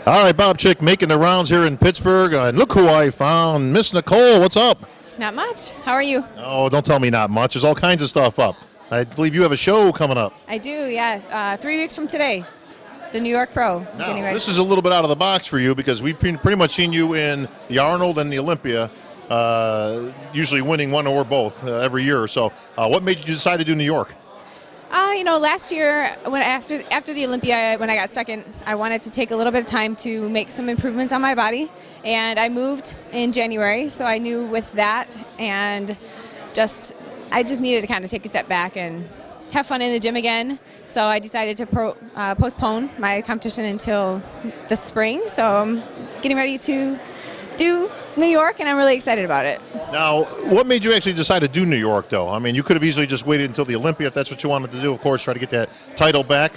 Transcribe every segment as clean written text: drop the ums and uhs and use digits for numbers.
All right, Bob Chic making the rounds here in Pittsburgh. And look who I found. Miss Nicole, what's up? Not much. How are you? Oh, don't tell me not much. There's all kinds of stuff up. I believe you have a show coming up. I do, yeah. 3 weeks from today, the New York Pro. Now, this is a little bit out of the box for you because we've pretty much seen you in the Arnold and the Olympia, usually winning one or both every year. So what made you decide to do New York? Last year, after the Olympia, when I got second, I wanted to take a little bit of time to make some improvements on my body, and I moved in January, so I knew with that, and I just needed to kind of take a step back and have fun in the gym again. So I decided to postpone my competition until the spring. So I'm getting ready to do New York, and I'm really excited about it. Now, what made you actually decide to do New York, though? I mean, you could have easily just waited until the Olympia if that's what you wanted to do, of course, try to get that title back.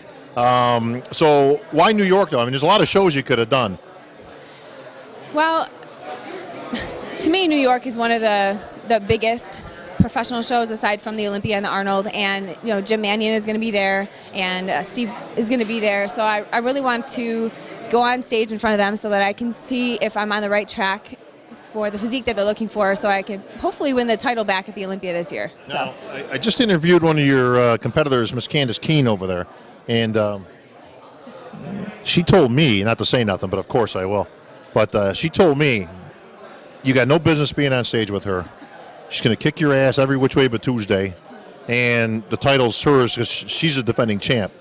So why New York, though? I mean, there's a lot of shows you could have done. Well, to me, New York is one of the biggest professional shows aside from the Olympia and the Arnold, and Jim Mannion is going to be there, and Steve is going to be there. So I really want to go on stage in front of them so that I can see if I'm on the right track for the physique that they're looking for, so I can hopefully win the title back at the Olympia this year. Now, I just interviewed one of your competitors, Miss Candace Keene, over there, and she told me, not to say nothing, but of course I will, but she told me, you got no business being on stage with her. She's going to kick your ass every which way but Tuesday, and the title's hers because she's a defending champ.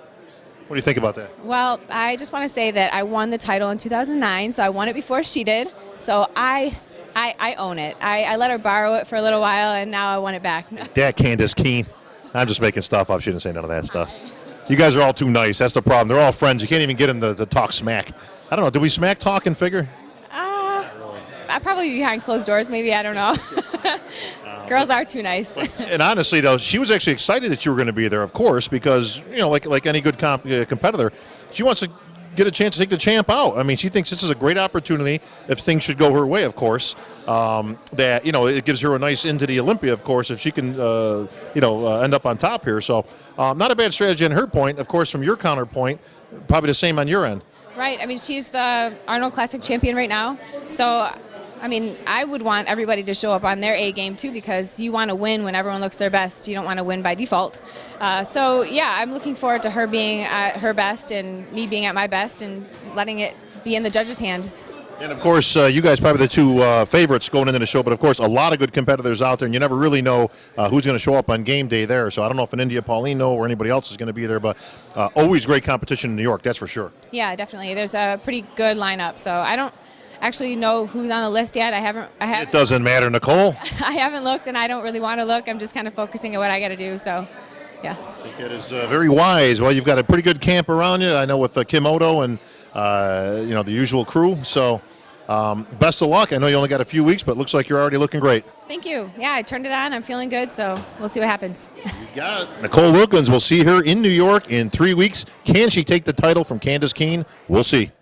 What do you think about that? Well, I just want to say that I won the title in 2009, so I won it before she did. So I own it. I let her borrow it for a little while, and now I want it back. That Candace Keene. I'm just making stuff up. She didn't say none of that stuff. You guys are all too nice. That's the problem. They're all friends. You can't even get them to talk smack. I don't know. Do we smack talk and figure? I'd probably be behind closed doors, maybe. I don't know. Girls are too nice. And honestly, though, she was actually excited that you were going to be there, of course, because, like any good competitor, she wants to get a chance to take the champ out. I mean, she thinks this is a great opportunity if things should go her way, of course, that, it gives her a nice into the Olympia, of course, if she can, end up on top here. So not a bad strategy on her point. Of course, from your counterpoint, probably the same on your end. Right. I mean, she's the Arnold Classic champion right now. So, I would want everybody to show up on their A game, too, because you want to win when everyone looks their best. You don't want to win by default. I'm looking forward to her being at her best and me being at my best and letting it be in the judge's hand. And, of course, you guys probably the two favorites going into the show, but, of course, a lot of good competitors out there, and you never really know who's going to show up on game day there. So I don't know if an India Paulino or anybody else is going to be there, but always great competition in New York, that's for sure. Yeah, definitely. There's a pretty good lineup, so I don't actually know who's on the list yet. I haven't. It doesn't matter, Nicole. I haven't looked, and I don't really want to look. I'm just kind of focusing on what I got to do. So, yeah. I think that is very wise. Well, you've got a pretty good camp around you. I know with Kim Odo and the usual crew. So, best of luck. I know you only got a few weeks, but it looks like you're already looking great. Thank you. Yeah, I turned it on. I'm feeling good. So we'll see what happens. You got it. Nicole Wilkins. We'll see her in New York in 3 weeks. Can she take the title from Candace Keene? We'll see.